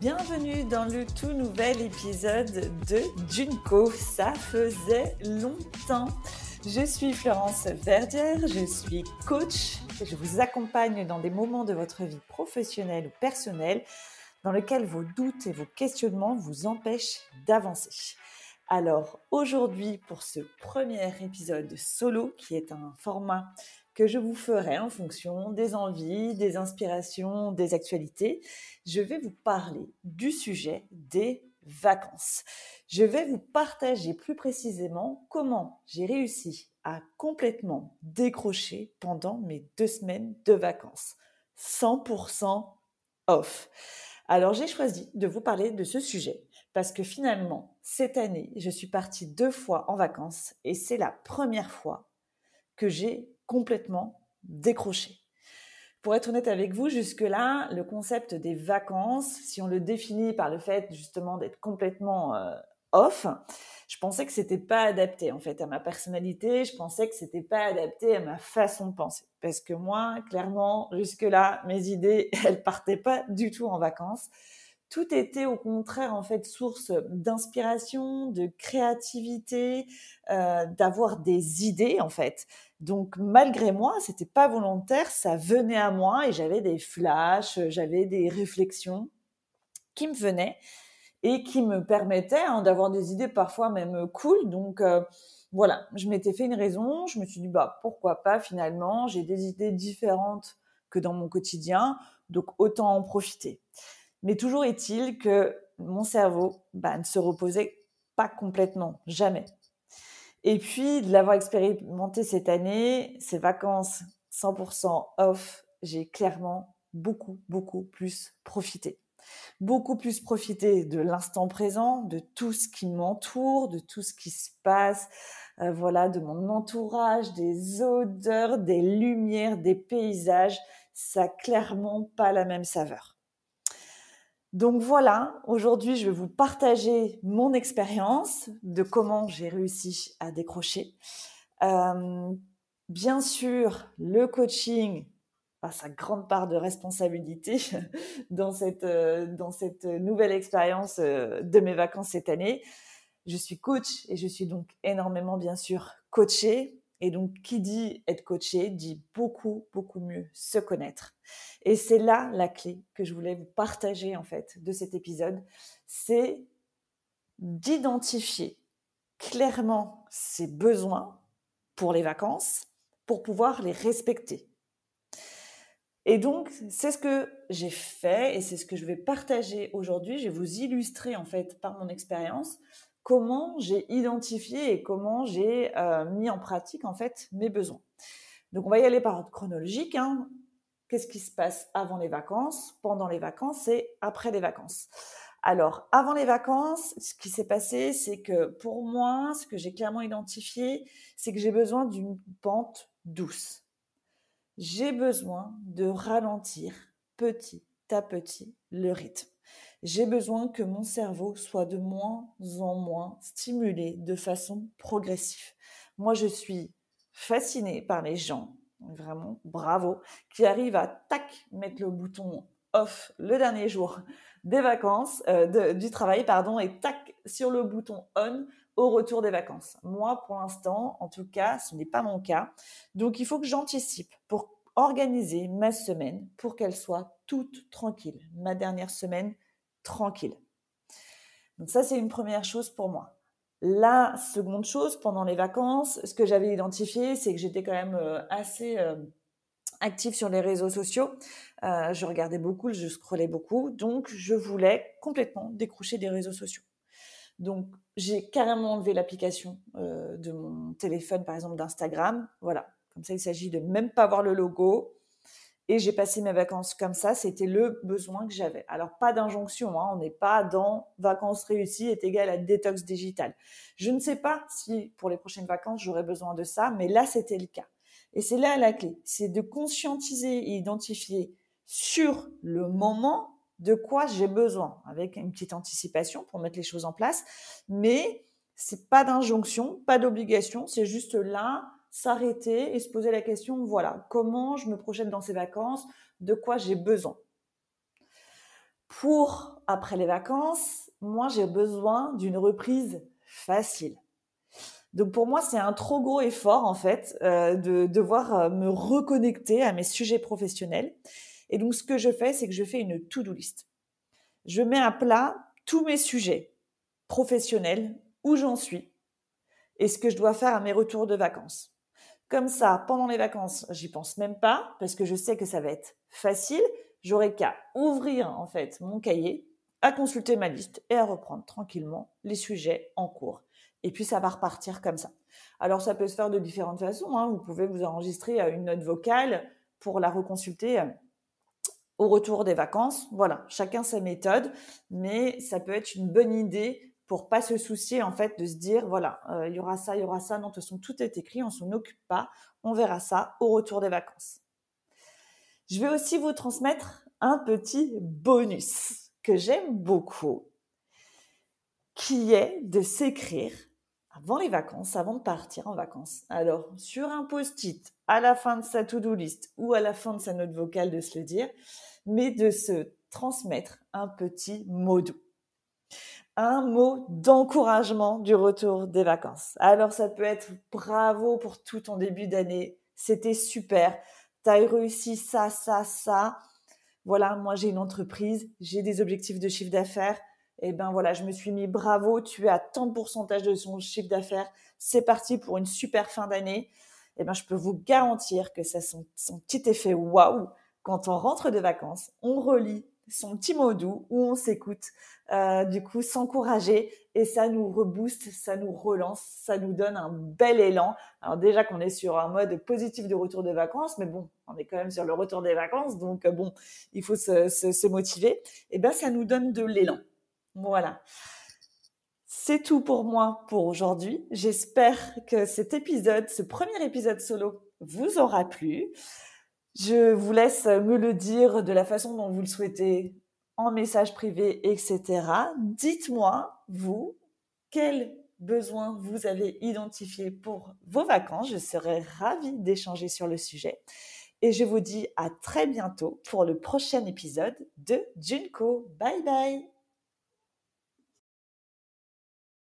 Bienvenue dans le tout nouvel épisode de Junko. Ça faisait longtemps. Je suis Florence Verdière, je suis coach et je vous accompagne dans des moments de votre vie professionnelle ou personnelle dans lesquels vos doutes et vos questionnements vous empêchent d'avancer. Alors aujourd'hui, pour ce premier épisode solo, qui est un format que je vous ferai en fonction des envies, des inspirations, des actualités, je vais vous parler du sujet des vacances. Je vais vous partager plus précisément comment j'ai réussi à complètement décrocher pendant mes 2 semaines de vacances. 100% off. Alors j'ai choisi de vous parler de ce sujet parce que finalement, cette année, je suis partie 2 fois en vacances et c'est la première fois que j'ai complètement décroché. Pour être honnête avec vous, jusque-là, le concept des vacances, si on le définit par le fait justement d'être complètement off, je pensais que c'était pas adapté en fait à ma personnalité, je pensais que c'était pas adapté à ma façon de penser. Parce que moi, clairement, jusque-là, mes idées, elles partaient pas du tout en vacances. Tout était au contraire en fait source d'inspiration, de créativité, d'avoir des idées en fait. Donc malgré moi, c'était pas volontaire, ça venait à moi et j'avais des flashs, j'avais des réflexions qui me venaient et qui me permettaient d'avoir des idées parfois même cool. Donc voilà, je m'étais fait une raison, je me suis dit bah pourquoi pas finalement, j'ai des idées différentes que dans mon quotidien, donc autant en profiter. Mais toujours est-il que mon cerveau ne se reposait pas complètement, jamais. Et puis, de l'avoir expérimenté cette année, ces vacances 100% off, j'ai clairement beaucoup plus profité. Beaucoup plus profité de l'instant présent, de tout ce qui m'entoure, de tout ce qui se passe, voilà, de mon entourage, des odeurs, des lumières, des paysages. Ça n'a clairement pas la même saveur. Donc voilà, aujourd'hui, je vais vous partager mon expérience de comment j'ai réussi à décrocher. Bien sûr, le coaching a sa grande part de responsabilité dans cette nouvelle expérience de mes vacances cette année. Je suis coach et je suis donc énormément, bien sûr, coachée. Et donc, qui dit être coaché dit beaucoup mieux se connaître. Et c'est là la clé que je voulais vous partager, en fait, de cet épisode. C'est d'identifier clairement ses besoins pour les vacances, pour pouvoir les respecter. Et donc, c'est ce que j'ai fait et c'est ce que je vais partager aujourd'hui. Je vais vous illustrer, en fait, par mon expérience, comment j'ai identifié et comment j'ai mis en pratique, en fait, mes besoins. Donc, on va y aller par ordre chronologique. Qu'est-ce qui se passe avant les vacances, pendant les vacances et après les vacances? Alors, avant les vacances, ce qui s'est passé, c'est que pour moi, ce que j'ai clairement identifié, c'est que j'ai besoin d'une pente douce. J'ai besoin de ralentir petit à petit le rythme. J'ai besoin que mon cerveau soit de moins en moins stimulé de façon progressive. Moi, je suis fascinée par les gens, vraiment bravo, qui arrivent à mettre le bouton off le dernier jour des vacances, du travail, et sur le bouton on au retour des vacances. Moi, pour l'instant, en tout cas, ce n'est pas mon cas. Donc, il faut que j'anticipe pour organiser ma semaine pour qu'elle soit toute tranquille. Ma dernière semaine tranquille. Donc ça, c'est une première chose pour moi. La seconde chose, pendant les vacances, ce que j'avais identifié, c'est que j'étais quand même assez active sur les réseaux sociaux. Je regardais beaucoup, je scrollais beaucoup. Donc, je voulais complètement décrocher des réseaux sociaux. Donc, j'ai carrément enlevé l'application de mon téléphone, par exemple, d'Instagram. Voilà. Comme ça, il s'agit de même pas voir le logo. Et j'ai passé mes vacances comme ça. C'était le besoin que j'avais. Alors, pas d'injonction. On n'est pas dans vacances réussies est égal à détox digital. Je ne sais pas si pour les prochaines vacances, j'aurai besoin de ça. Mais là, c'était le cas. Et c'est là la clé. C'est de conscientiser et identifier sur le moment de quoi j'ai besoin, avec une petite anticipation pour mettre les choses en place. Mais c'est pas d'injonction, pas d'obligation. C'est juste là, s'arrêter et se poser la question, voilà, comment je me projette dans ces vacances, de quoi j'ai besoin. pour après les vacances, moi, j'ai besoin d'une reprise facile. Donc pour moi, c'est un trop gros effort en fait de devoir me reconnecter à mes sujets professionnels. Et donc ce que je fais, c'est que je fais une to-do list. Je mets à plat tous mes sujets professionnels, où j'en suis et ce que je dois faire à mes retours de vacances. Comme ça, pendant les vacances, j'y pense même pas parce que je sais que ça va être facile. J'aurai qu'à ouvrir en fait mon cahier, à consulter ma liste et à reprendre tranquillement les sujets en cours. Et puis ça va repartir comme ça. Alors ça peut se faire de différentes façons, hein. Vous pouvez vous enregistrer une note vocale pour la reconsulter au retour des vacances. Voilà, chacun sa méthode, mais ça peut être une bonne idée pour pas se soucier en fait de se dire voilà, il y aura ça, il y aura ça. Non, de toute façon, tout est écrit, on s'en occupe pas, on verra ça au retour des vacances. Je vais aussi vous transmettre un petit bonus que j'aime beaucoup, qui est de s'écrire avant les vacances, avant de partir en vacances. Alors, sur un post-it, à la fin de sa to-do list ou à la fin de sa note vocale, de se le dire, mais de se transmettre un petit mot doux. Un mot d'encouragement du retour des vacances. Alors, ça peut être bravo pour tout ton début d'année. C'était super. T'as réussi ça, ça, ça. Voilà, moi, j'ai une entreprise. J'ai des objectifs de chiffre d'affaires. Et ben voilà, je me suis mis bravo. Tu es à tant de pourcentage de son chiffre d'affaires. C'est parti pour une super fin d'année. Et ben, je peux vous garantir que ça son petit effet waouh. Quand on rentre de vacances, on relit son petit mot doux où on s'écoute, du coup s'encourager et ça nous rebooste, ça nous relance, ça nous donne un bel élan. Alors déjà qu'on est sur un mode positif de retour de vacances, mais bon, on est quand même sur le retour des vacances, donc bon, il faut se motiver. Et ben ça nous donne de l'élan. Voilà. C'est tout pour moi pour aujourd'hui. J'espère que cet épisode, ce premier épisode solo, vous aura plu. Je vous laisse me le dire de la façon dont vous le souhaitez, en message privé, etc. Dites-moi, vous, quels besoins vous avez identifiés pour vos vacances. Je serai ravie d'échanger sur le sujet. Et je vous dis à très bientôt pour le prochain épisode de Junko. Bye bye!